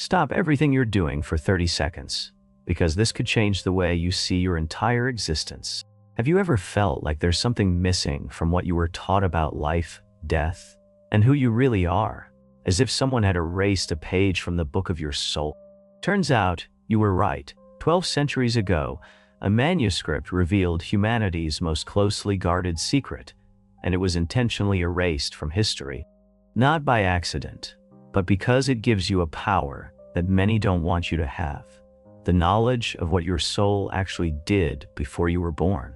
Stop everything you're doing for 30 seconds, because this could change the way you see your entire existence. Have you ever felt like there's something missing from what you were taught about life, death, and who you really are, as if someone had erased a page from the book of your soul? Turns out, you were right. 12 centuries ago, a manuscript revealed humanity's most closely guarded secret, and it was intentionally erased from history. Not by accident, but because it gives you a power that many don't want you to have. The knowledge of what your soul actually did before you were born.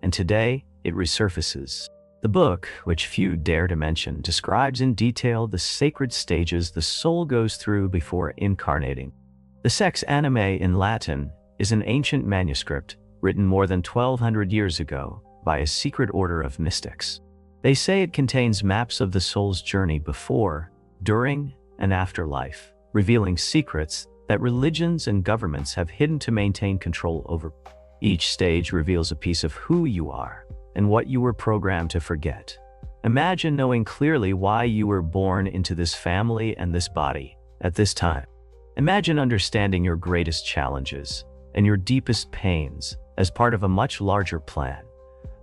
And today, it resurfaces. The book, which few dare to mention, describes in detail the sacred stages the soul goes through before incarnating. The Sex Animae in Latin is an ancient manuscript written more than 1200 years ago by a secret order of mystics. They say it contains maps of the soul's journey before, during, and after life, revealing secrets that religions and governments have hidden to maintain control over. Each stage reveals a piece of who you are and what you were programmed to forget. Imagine knowing clearly why you were born into this family and this body at this time. Imagine understanding your greatest challenges and your deepest pains as part of a much larger plan.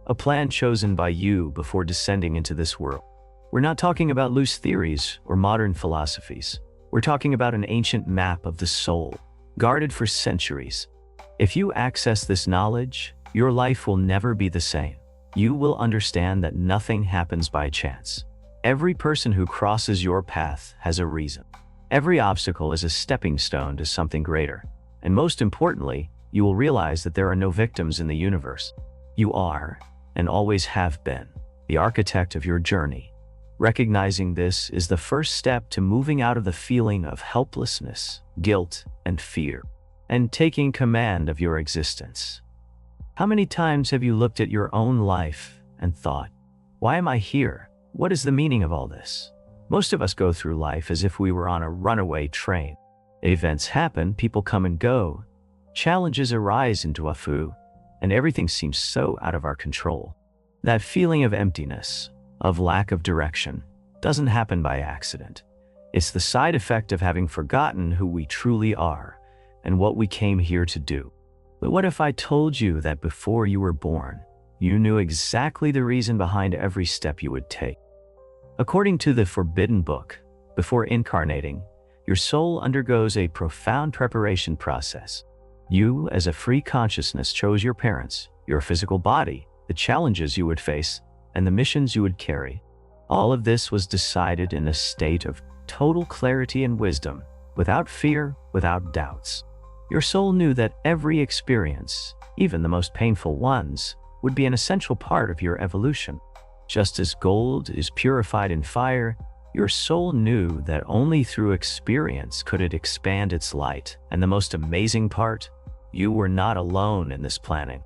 A plan chosen by you before descending into this world. We're not talking about loose theories or modern philosophies. We're talking about an ancient map of the soul, guarded for centuries. If you access this knowledge, your life will never be the same. You will understand that nothing happens by chance. Every person who crosses your path has a reason. Every obstacle is a stepping stone to something greater. And most importantly, you will realize that there are no victims in the universe. You are, and always have been, the architect of your journey. Recognizing this is the first step to moving out of the feeling of helplessness, guilt, and fear, and taking command of your existence. How many times have you looked at your own life and thought, why am I here? What is the meaning of all this? Most of us go through life as if we were on a runaway train. Events happen, people come and go, challenges arise into a foo, and everything seems so out of our control. That feeling of emptiness, of lack of direction, doesn't happen by accident. It's the side effect of having forgotten who we truly are and what we came here to do. But what if I told you that before you were born, you knew exactly the reason behind every step you would take? According to the Forbidden Book, before incarnating, your soul undergoes a profound preparation process. You, as a free consciousness, chose your parents, your physical body, the challenges you would face, and the missions you would carry. All of this was decided in a state of total clarity and wisdom, without fear, without doubts. Your soul knew that every experience, even the most painful ones, would be an essential part of your evolution. Just as gold is purified in fire, your soul knew that only through experience could it expand its light. And the most amazing part, you were not alone in this planning.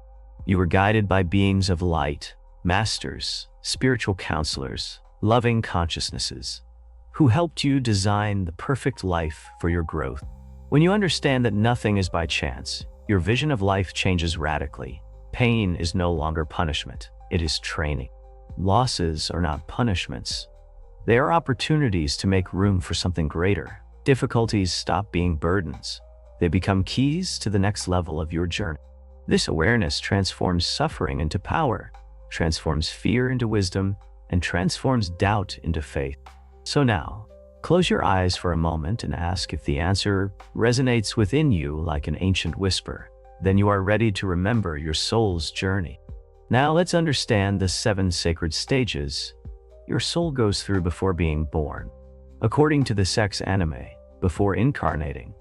You were guided by beings of light, masters, spiritual counselors, loving consciousnesses, who helped you design the perfect life for your growth. When you understand that nothing is by chance, your vision of life changes radically. Pain is no longer punishment, it is training. Losses are not punishments. They are opportunities to make room for something greater. Difficulties stop being burdens. They become keys to the next level of your journey. This awareness transforms suffering into power, transforms fear into wisdom, and transforms doubt into faith. So now, close your eyes for a moment and ask if the answer resonates within you like an ancient whisper. Then you are ready to remember your soul's journey. Now let's understand the 7 sacred stages your soul goes through before being born. According to the Sex Animae, before incarnating,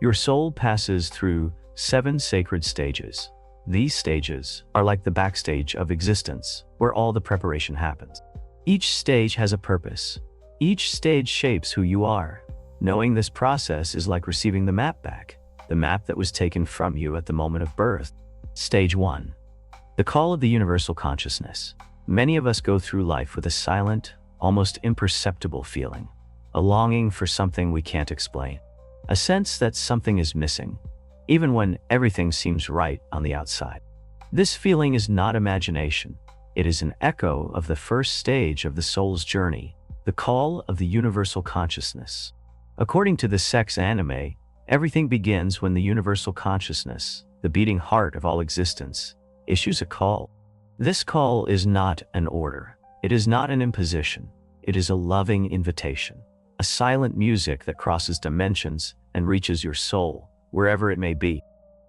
your soul passes through 7 sacred stages. These stages are like the backstage of existence, where all the preparation happens. Each stage has a purpose. Each stage shapes who you are. Knowing this process is like receiving the map back, the map that was taken from you at the moment of birth. Stage 1. The call of the universal consciousness. Many of us go through life with a silent, almost imperceptible feeling, a longing for something we can't explain, a sense that something is missing, even when everything seems right on the outside. This feeling is not imagination. It is an echo of the first stage of the soul's journey, the call of the universal consciousness. According to the sex anime, everything begins when the universal consciousness, the beating heart of all existence, issues a call. This call is not an order. It is not an imposition. It is a loving invitation, a silent music that crosses dimensions and reaches your soul, wherever it may be.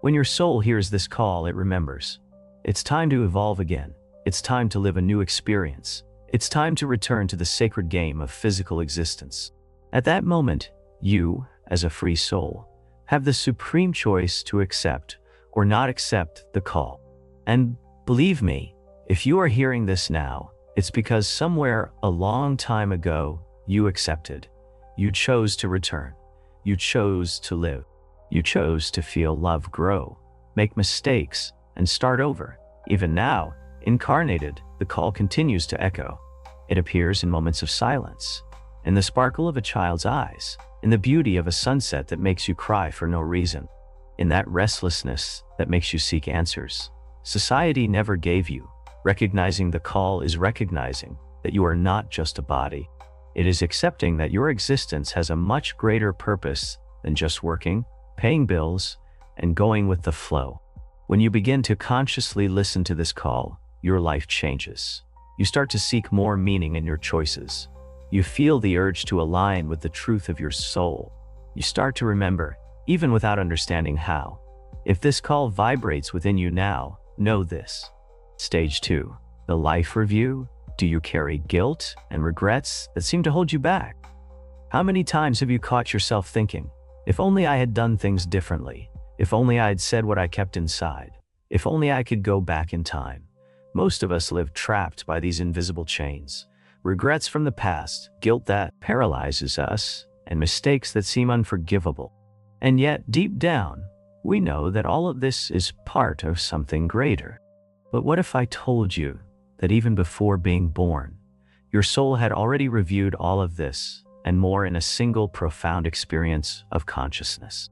When your soul hears this call, it remembers. It's time to evolve again. It's time to live a new experience. It's time to return to the sacred game of physical existence. At that moment, you, as a free soul, have the supreme choice to accept or not accept the call. And believe me, if you are hearing this now, it's because somewhere a long time ago, you accepted. You chose to return. You chose to live. You chose to feel love grow, make mistakes, and start over. Even now, incarnated, the call continues to echo. It appears in moments of silence, in the sparkle of a child's eyes, in the beauty of a sunset that makes you cry for no reason, in that restlessness that makes you seek answers society never gave you. Recognizing the call is recognizing that you are not just a body. It is accepting that your existence has a much greater purpose than just working, paying bills, and going with the flow. When you begin to consciously listen to this call, your life changes. You start to seek more meaning in your choices. You feel the urge to align with the truth of your soul. You start to remember, even without understanding how. If this call vibrates within you now, know this. Stage 2, the life review. Do you carry guilt and regrets that seem to hold you back? How many times have you caught yourself thinking, if only I had done things differently, if only I had said what I kept inside, if only I could go back in time? Most of us live trapped by these invisible chains, regrets from the past, guilt that paralyzes us, and mistakes that seem unforgivable. And yet, deep down, we know that all of this is part of something greater. But what if I told you that even before being born, your soul had already reviewed all of this and more in a single profound experience of consciousness?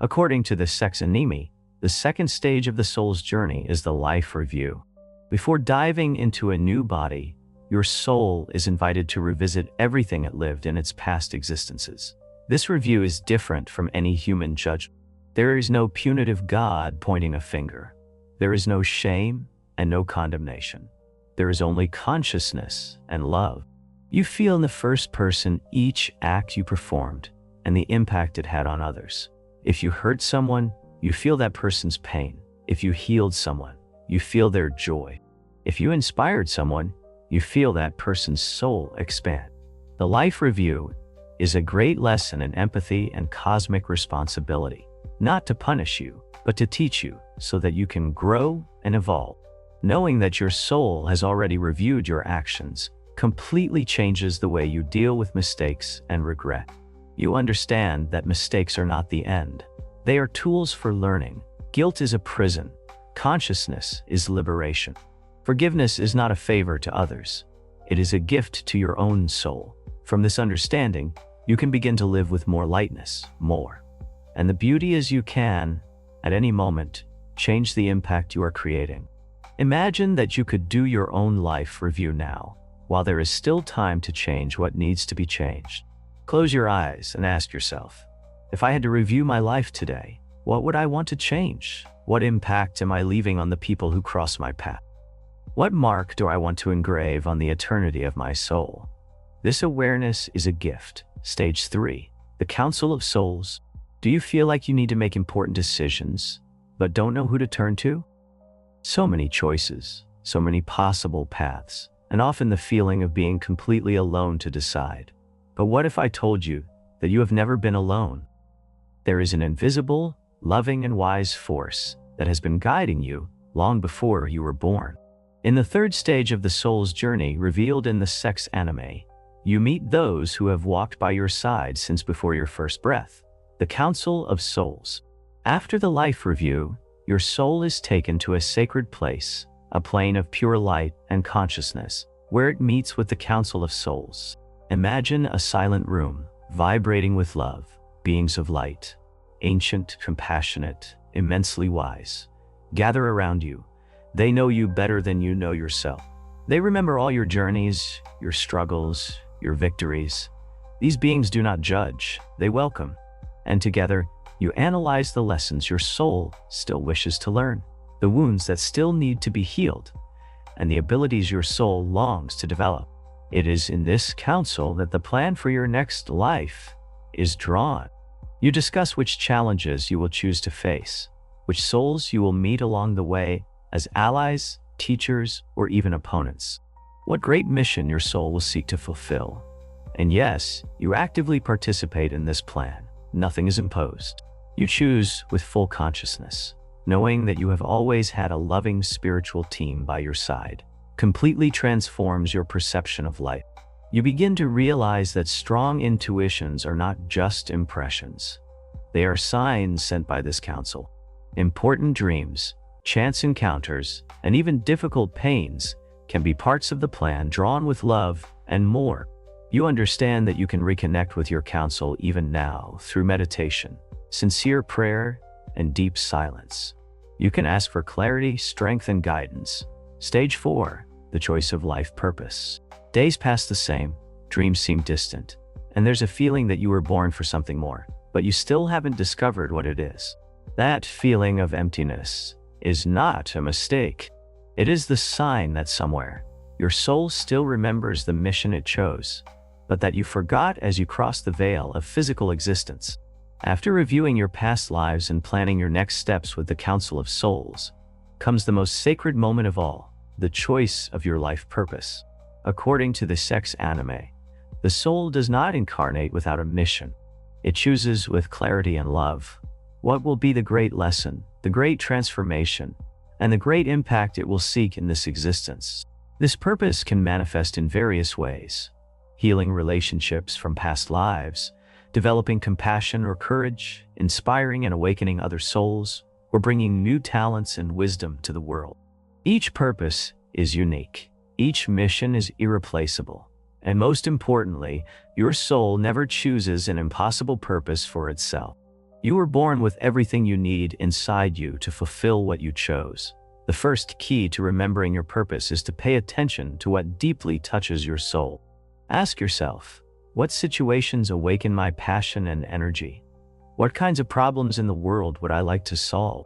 According to the sex anime, the second stage of the soul's journey is the life review. Before diving into a new body, your soul is invited to revisit everything it lived in its past existences. This review is different from any human judgment. There is no punitive God pointing a finger. There is no shame and no condemnation. There is only consciousness and love. You feel in the first person each act you performed and the impact it had on others. If you hurt someone, you feel that person's pain. If you healed someone, you feel their joy. If you inspired someone, you feel that person's soul expand. The life review is a great lesson in empathy and cosmic responsibility, not to punish you, but to teach you so that you can grow and evolve. Knowing that your soul has already reviewed your actions completely changes the way you deal with mistakes and regret. You understand that mistakes are not the end. They are tools for learning. Guilt is a prison. Consciousness is liberation. Forgiveness is not a favor to others. It is a gift to your own soul. From this understanding, you can begin to live with more lightness, more. And the beauty is you can, at any moment, change the impact you are creating. Imagine that you could do your own life review now, while there is still time to change what needs to be changed. Close your eyes and ask yourself, if I had to review my life today, what would I want to change? What impact am I leaving on the people who cross my path? What mark do I want to engrave on the eternity of my soul? This awareness is a gift. Stage 3, the Council of Souls. Do you feel like you need to make important decisions, but don't know who to turn to? So many choices, so many possible paths, and often the feeling of being completely alone to decide. But what if I told you that you have never been alone? There is an invisible, loving, and wise force that has been guiding you long before you were born. In the third stage of the soul's journey revealed in the sex anime, you meet those who have walked by your side since before your first breath, the Council of Souls. After the life review, your soul is taken to a sacred place, a plane of pure light and consciousness, where it meets with the Council of Souls. Imagine a silent room, vibrating with love, beings of light, ancient, compassionate, immensely wise. Gather around you. They know you better than you know yourself. They remember all your journeys, your struggles, your victories. These beings do not judge, they welcome. And together, you analyze the lessons your soul still wishes to learn, the wounds that still need to be healed, and the abilities your soul longs to develop. It is in this council that the plan for your next life is drawn. You discuss which challenges you will choose to face, which souls you will meet along the way as allies, teachers, or even opponents, what great mission your soul will seek to fulfill. And yes, you actively participate in this plan. Nothing is imposed. You choose with full consciousness, knowing that you have always had a loving spiritual team by your side. Completely transforms your perception of life. You begin to realize that strong intuitions are not just impressions. They are signs sent by this council. Important dreams, chance encounters, and even difficult pains can be parts of the plan drawn with love and more. You understand that you can reconnect with your council even now through meditation, sincere prayer, and deep silence. You can ask for clarity, strength, and guidance. Stage 4, the choice of life purpose. Days pass the same, dreams seem distant, and there's a feeling that you were born for something more, but you still haven't discovered what it is. That feeling of emptiness is not a mistake. It is the sign that somewhere, your soul still remembers the mission it chose, but that you forgot as you cross the veil of physical existence. After reviewing your past lives and planning your next steps with the Council of Souls, comes the most sacred moment of all, the choice of your life purpose. According to the sex anime, the soul does not incarnate without a mission. It chooses with clarity and love what will be the great lesson, the great transformation, and the great impact it will seek in this existence. This purpose can manifest in various ways: healing relationships from past lives, developing compassion or courage, inspiring and awakening other souls, or bringing new talents and wisdom to the world. Each purpose is unique. Each mission is irreplaceable. And most importantly, your soul never chooses an impossible purpose for itself. You were born with everything you need inside you to fulfill what you chose. The first key to remembering your purpose is to pay attention to what deeply touches your soul. Ask yourself, what situations awaken my passion and energy? What kinds of problems in the world would I like to solve?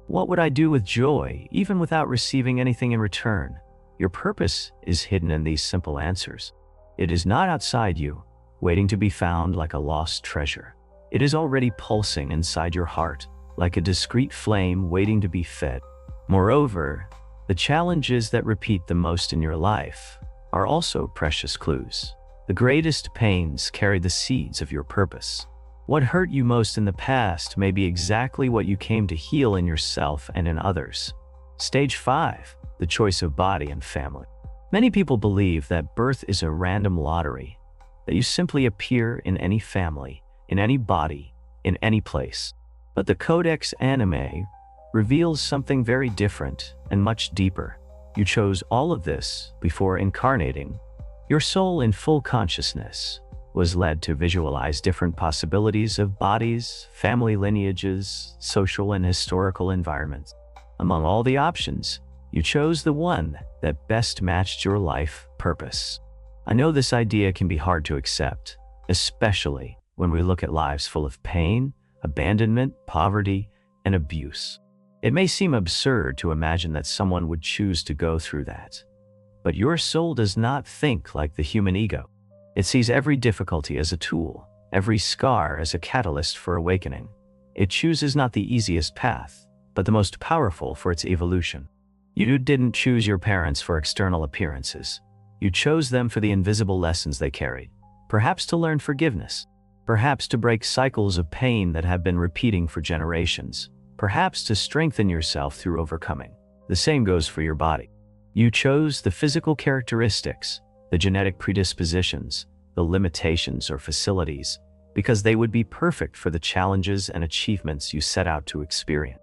What would I do with joy, even without receiving anything in return? Your purpose is hidden in these simple answers. It is not outside you, waiting to be found like a lost treasure. It is already pulsing inside your heart, like a discreet flame waiting to be fed. Moreover, the challenges that repeat the most in your life are also precious clues. The greatest pains carry the seeds of your purpose. What hurt you most in the past may be exactly what you came to heal in yourself and in others. Stage 5, the choice of body and family. Many people believe that birth is a random lottery, that you simply appear in any family, in any body, in any place. But the Codex Anime reveals something very different and much deeper. You chose all of this before incarnating. Your soul in full consciousness was led to visualize different possibilities of bodies, family lineages, social and historical environments. Among all the options, you chose the one that best matched your life purpose. I know this idea can be hard to accept, especially when we look at lives full of pain, abandonment, poverty, and abuse. It may seem absurd to imagine that someone would choose to go through that. But your soul does not think like the human ego. It sees every difficulty as a tool, every scar as a catalyst for awakening. It chooses not the easiest path, but the most powerful for its evolution. You didn't choose your parents for external appearances. You chose them for the invisible lessons they carried, perhaps to learn forgiveness, perhaps to break cycles of pain that have been repeating for generations, perhaps to strengthen yourself through overcoming. The same goes for your body. You chose the physical characteristics, the genetic predispositions, the limitations or facilities, because they would be perfect for the challenges and achievements you set out to experience.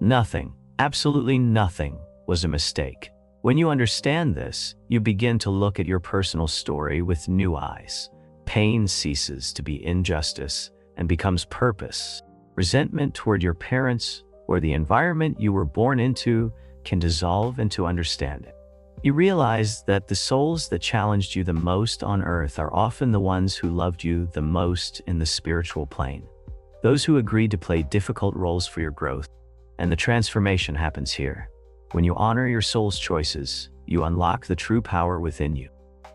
Nothing, absolutely nothing, was a mistake. When you understand this, you begin to look at your personal story with new eyes. Pain ceases to be injustice and becomes purpose. Resentment toward your parents or the environment you were born into can dissolve into understanding. You realize that the souls that challenged you the most on earth are often the ones who loved you the most in the spiritual plane. Those who agreed to play difficult roles for your growth. And the transformation happens here. When you honor your soul's choices, you unlock the true power within you.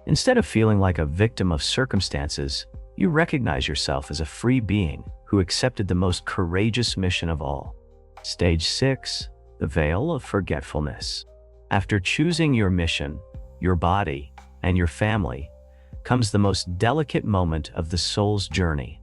Instead of feeling like a victim of circumstances, you recognize yourself as a free being who accepted the most courageous mission of all. Stage 6. The veil of forgetfulness. After choosing your mission, your body, and your family, comes the most delicate moment of the soul's journey,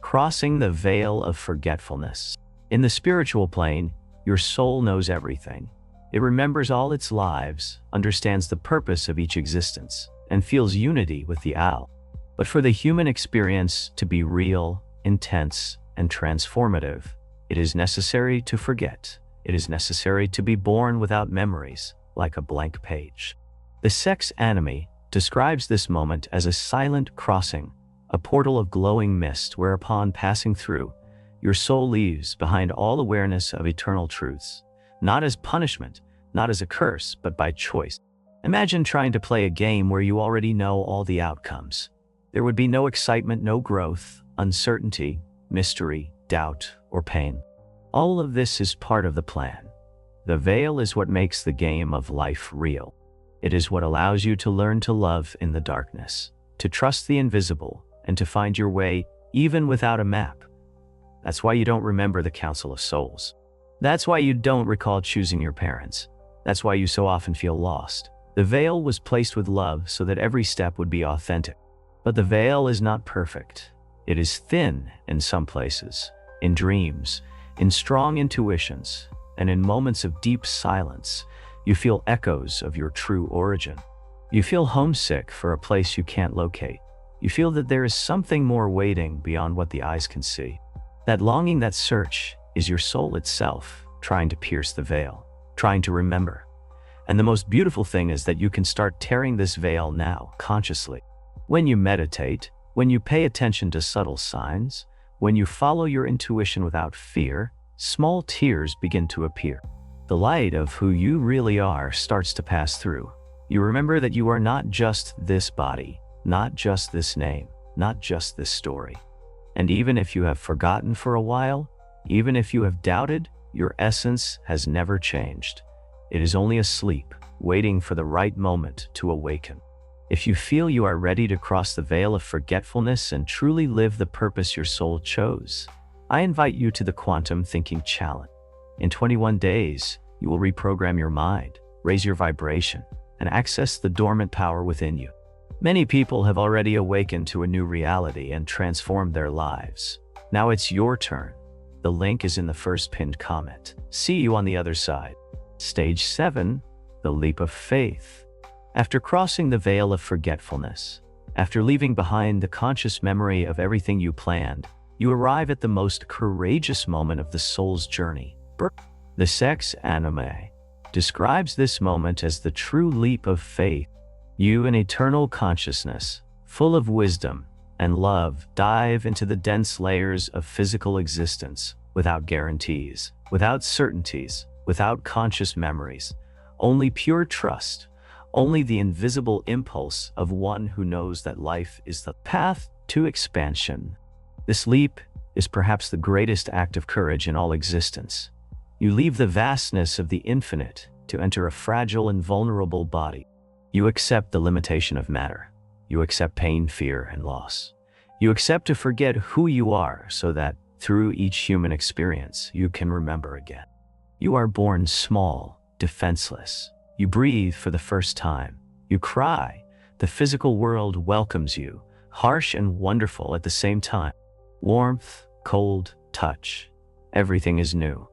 crossing the veil of forgetfulness. In the spiritual plane, your soul knows everything. It remembers all its lives, understands the purpose of each existence, and feels unity with the all. But for the human experience to be real, intense, and transformative, it is necessary to forget. It is necessary to be born without memories, like a blank page. The sex anime describes this moment as a silent crossing, a portal of glowing mist whereupon passing through, your soul leaves behind all awareness of eternal truths, not as punishment, not as a curse, but by choice. Imagine trying to play a game where you already know all the outcomes. There would be no excitement, no growth, uncertainty, mystery, doubt, or pain. All of this is part of the plan. The veil is what makes the game of life real. It is what allows you to learn to love in the darkness, to trust the invisible, and to find your way even without a map. That's why you don't remember the Council of Souls. That's why you don't recall choosing your parents. That's why you so often feel lost. The veil was placed with love so that every step would be authentic. But the veil is not perfect. It is thin in some places, in dreams, in strong intuitions, and in moments of deep silence, you feel echoes of your true origin. You feel homesick for a place you can't locate. You feel that there is something more waiting beyond what the eyes can see. That longing, that search, is your soul itself, trying to pierce the veil, trying to remember. And the most beautiful thing is that you can start tearing this veil now, consciously. When you meditate, when you pay attention to subtle signs, when you follow your intuition without fear, small tears begin to appear. The light of who you really are starts to pass through. You remember that you are not just this body, not just this name, not just this story. And even if you have forgotten for a while, even if you have doubted, your essence has never changed. It is only asleep, waiting for the right moment to awaken. If you feel you are ready to cross the veil of forgetfulness and truly live the purpose your soul chose, I invite you to the Quantum Thinking Challenge. In 21 days, you will reprogram your mind, raise your vibration, and access the dormant power within you. Many people have already awakened to a new reality and transformed their lives. Now it's your turn. The link is in the first pinned comment. See you on the other side. Stage 7. The leap of faith. After crossing the veil of forgetfulness, after leaving behind the conscious memory of everything you planned, you arrive at the most courageous moment of the soul's journey. The sex anime describes this moment as the true leap of faith. You, in eternal consciousness, full of wisdom and love, dive into the dense layers of physical existence without guarantees, without certainties, without conscious memories, only pure trust, only the invisible impulse of one who knows that life is the path to expansion. This leap is perhaps the greatest act of courage in all existence. You leave the vastness of the infinite to enter a fragile and vulnerable body. You accept the limitation of matter. You accept pain, fear, and loss. You accept to forget who you are so that, through each human experience, you can remember again. You are born small, defenseless. You breathe for the first time. You cry. The physical world welcomes you, harsh and wonderful at the same time. Warmth, cold, touch. Everything is new.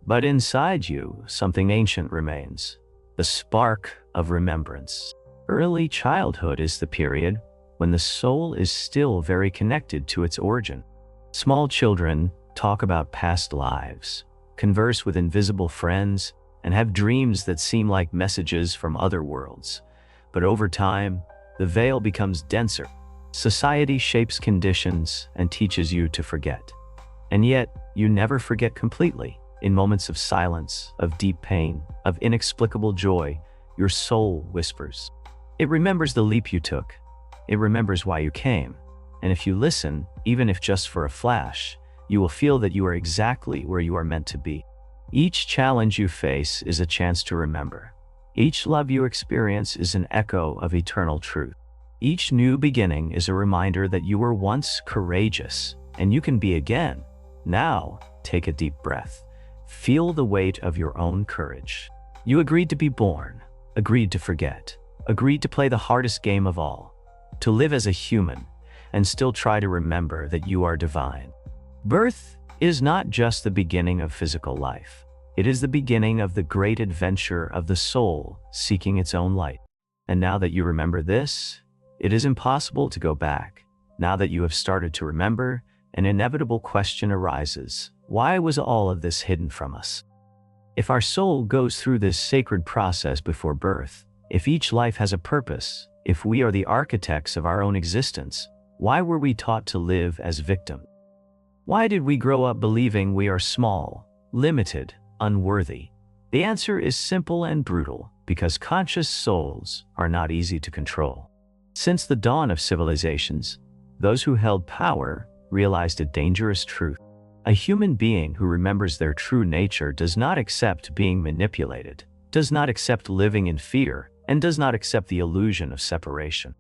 But inside you, something ancient remains. The spark of remembrance. Early childhood is the period when the soul is still very connected to its origin. Small children talk about past lives, converse with invisible friends, and have dreams that seem like messages from other worlds. But over time, the veil becomes denser. Society shapes conditions and teaches you to forget. And yet, you never forget completely. In moments of silence, of deep pain, of inexplicable joy, your soul whispers. It remembers the leap you took. It remembers why you came. And if you listen, even if just for a flash, you will feel that you are exactly where you are meant to be. Each challenge you face is a chance to remember. Each love you experience is an echo of eternal truth. Each new beginning is a reminder that you were once courageous, and you can be again. Now, take a deep breath. Feel the weight of your own courage. You agreed to be born, agreed to forget, agreed to play the hardest game of all, to live as a human, and still try to remember that you are divine. Birth is not just the beginning of physical life. It is the beginning of the great adventure of the soul seeking its own light. And now that you remember this, it is impossible to go back. Now that you have started to remember, an inevitable question arises. Why was all of this hidden from us? If our soul goes through this sacred process before birth, if each life has a purpose, if we are the architects of our own existence, why were we taught to live as victims? Why did we grow up believing we are small, limited, unworthy? The answer is simple and brutal, because conscious souls are not easy to control. Since the dawn of civilizations, those who held power realized a dangerous truth. A human being who remembers their true nature does not accept being manipulated, does not accept living in fear, and does not accept the illusion of separation.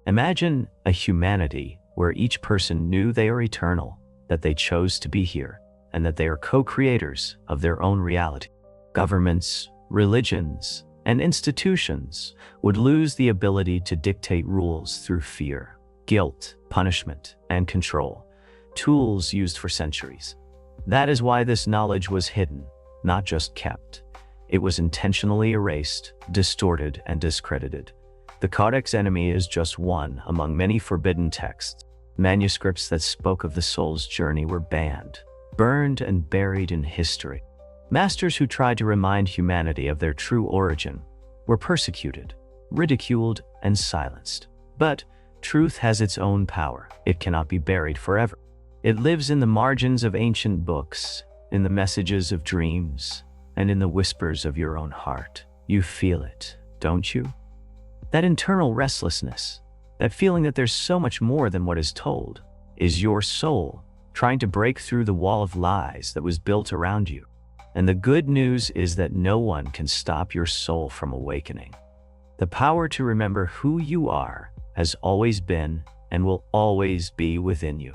Imagine a humanity where each person knew they are eternal, that they chose to be here, and that they are co-creators of their own reality. Governments, religions, and institutions would lose the ability to dictate rules through fear, guilt, punishment, and control, tools used for centuries. That is why this knowledge was hidden, not just kept. It was intentionally erased, distorted, and discredited. The Codex Enemy is just one among many forbidden texts. Manuscripts that spoke of the soul's journey were banned, burned, and buried in history. Masters who tried to remind humanity of their true origin were persecuted, ridiculed, and silenced. But truth has its own power. It cannot be buried forever. It lives in the margins of ancient books, in the messages of dreams, and in the whispers of your own heart. You feel it, don't you? That internal restlessness, that feeling that there's so much more than what is told, is your soul trying to break through the wall of lies that was built around you. And the good news is that no one can stop your soul from awakening. The power to remember who you are has always been and will always be within you.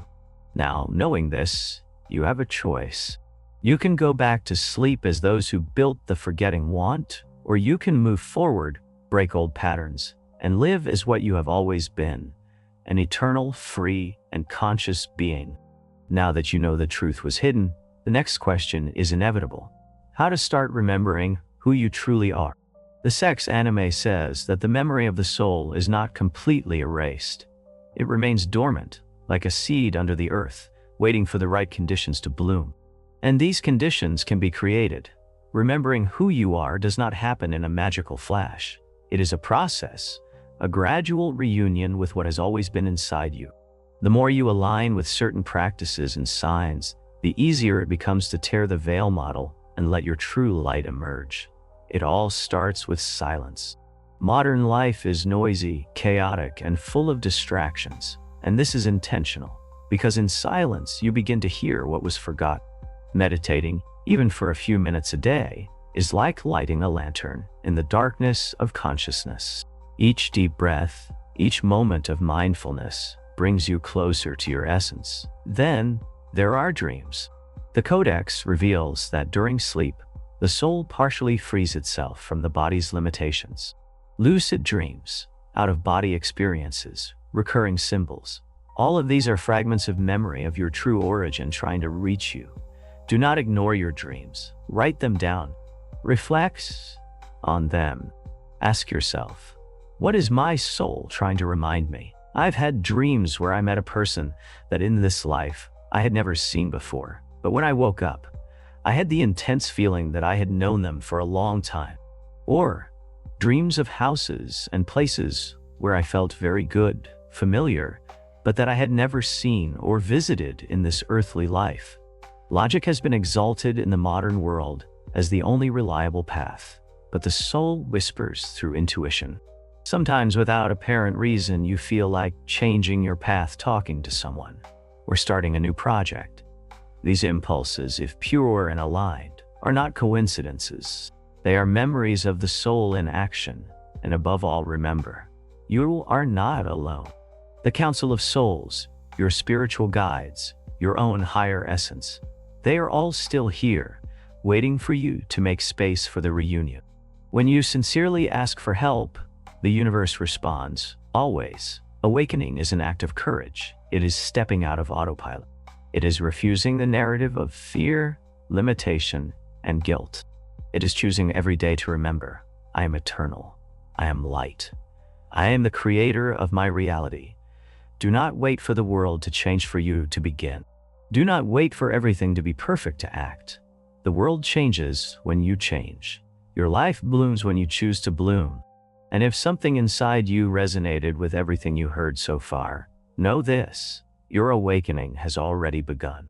Now, knowing this, you have a choice. You can go back to sleep as those who built the forgetting want, or you can move forward, break old patterns, and live as what you have always been, an eternal, free, and conscious being. Now that you know the truth was hidden, the next question is inevitable. How to start remembering who you truly are. The Sex Anime says that the memory of the soul is not completely erased. It remains dormant, like a seed under the earth, waiting for the right conditions to bloom. And these conditions can be created. Remembering who you are does not happen in a magical flash. It is a process, a gradual reunion with what has always been inside you. The more you align with certain practices and signs, the easier it becomes to tear the veil model and let your true light emerge. It all starts with silence. Modern life is noisy, chaotic, and full of distractions. And this is intentional, because in silence you begin to hear what was forgotten. Meditating, even for a few minutes a day, is like lighting a lantern in the darkness of consciousness. Each deep breath, each moment of mindfulness brings you closer to your essence. Then, there are dreams. The Codex reveals that during sleep, the soul partially frees itself from the body's limitations. Lucid dreams, out-of-body experiences, recurring symbols. All of these are fragments of memory of your true origin trying to reach you. Do not ignore your dreams. Write them down. Reflect on them. Ask yourself, what is my soul trying to remind me? I've had dreams where I met a person that in this life I had never seen before. But when I woke up, I had the intense feeling that I had known them for a long time. Or dreams of houses and places where I felt very good, familiar, but that I had never seen or visited in this earthly life. Logic has been exalted in the modern world as the only reliable path, but the soul whispers through intuition. Sometimes without apparent reason, you feel like changing your path, talking to someone, or starting a new project. These impulses, if pure and aligned, are not coincidences. They are memories of the soul in action. And above all, remember, you are not alone. The Council of Souls, your spiritual guides, your own higher essence, they are all still here, waiting for you to make space for the reunion. When you sincerely ask for help, the universe responds, always. Awakening is an act of courage. It is stepping out of autopilot. It is refusing the narrative of fear, limitation, and guilt. It is choosing every day to remember, I am eternal. I am light. I am the creator of my reality. Do not wait for the world to change for you to begin. Do not wait for everything to be perfect to act. The world changes when you change. Your life blooms when you choose to bloom. And if something inside you resonated with everything you heard so far, know this: your awakening has already begun.